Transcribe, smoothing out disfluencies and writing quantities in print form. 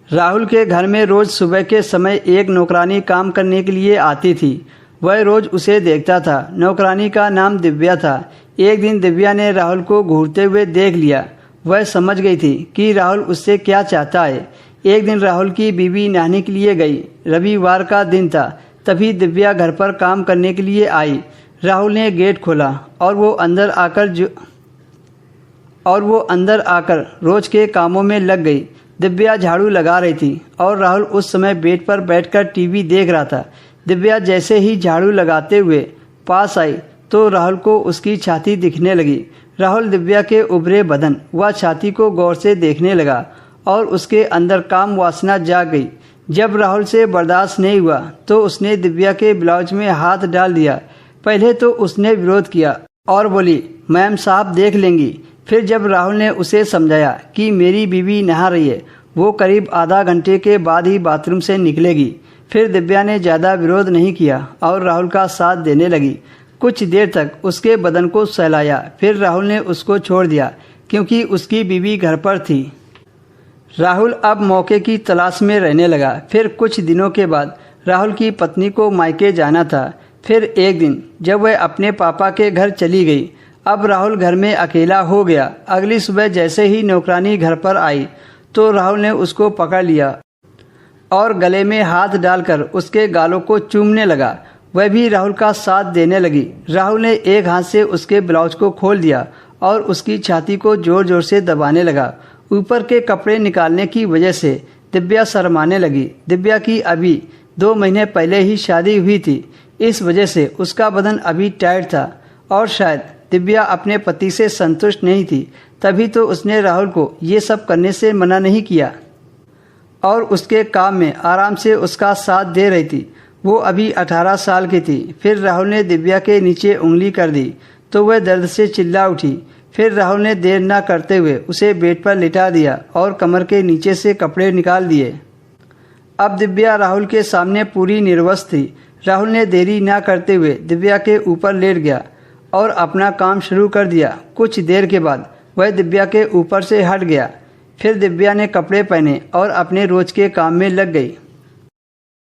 राहुल के घर में रोज सुबह के समय एक नौकरानी काम करने के लिए आती थी। वह रोज उसे देखता था। नौकरानी का नाम दिव्या था। एक दिन दिव्या ने राहुल को घूरते हुए देख लिया। वह समझ गई थी कि राहुल उससे क्या चाहता है। एक दिन राहुल की बीवी नहाने के लिए गई। रविवार का दिन था। तभी दिव्या घर पर काम करने के लिए आई। राहुल ने गेट खोला और वो अंदर आकर रोज के कामों में लग गई। दिव्या झाड़ू लगा रही थी और राहुल उस समय बेड पर बैठकर टीवी देख रहा था। दिव्या जैसे ही झाड़ू लगाते हुए पास आई तो राहुल को उसकी छाती दिखने लगी। राहुल दिव्या के उभरे बदन व छाती को गौर से देखने लगा और उसके अंदर काम वासना जाग गई। जब राहुल से बर्दाश्त नहीं हुआ तो उसने दिव्या के ब्लाउज में हाथ डाल दिया। पहले तो उसने विरोध किया और बोली, मैम साहब देख लेंगी। फिर जब राहुल ने उसे समझाया कि मेरी बीवी नहा रही है, वो करीब आधा घंटे के बाद ही बाथरूम से निकलेगी, फिर दिव्या ने ज़्यादा विरोध नहीं किया और राहुल का साथ देने लगी। कुछ देर तक उसके बदन को सहलाया। फिर राहुल ने उसको छोड़ दिया क्योंकि उसकी बीवी घर पर थी। राहुल अब मौके की तलाश में रहने लगा। फिर कुछ दिनों के बाद राहुल की पत्नी को मायके जाना था। फिर एक दिन जब वह अपने पापा के घर चली गई, अब राहुल घर में अकेला हो गया। अगली सुबह जैसे ही नौकरानी घर पर आई तो राहुल ने उसको पकड़ लिया और गले में हाथ डालकर उसके गालों को चूमने लगा। वह भी राहुल का साथ देने लगी। राहुल ने एक हाथ से उसके ब्लाउज को खोल दिया और उसकी छाती को जोर जोर से दबाने लगा। ऊपर के कपड़े निकालने की वजह से दिव्या शर्माने लगी। दिव्या की अभी 2 महीने पहले ही शादी हुई थी। इस वजह से उसका बदन अभी टाइट था और शायद दिव्या अपने पति से संतुष्ट नहीं थी। तभी तो उसने राहुल को ये सब करने से मना नहीं किया और उसके काम में आराम से उसका साथ दे रही थी। वो अभी 18 साल की थी। फिर राहुल ने दिव्या के नीचे उंगली कर दी तो वह दर्द से चिल्ला उठी। फिर राहुल ने देर न करते हुए उसे बेड पर लिटा दिया और कमर के नीचे से कपड़े निकाल दिए। अब दिव्या राहुल के सामने पूरी निर्वस्त्र थी। राहुल ने देरी न करते हुए दिव्या के ऊपर लेट गया और अपना काम शुरू कर दिया। कुछ देर के बाद वह दिव्या के ऊपर से हट गया। फिर दिव्या ने कपड़े पहने और अपने रोज के काम में लग गई।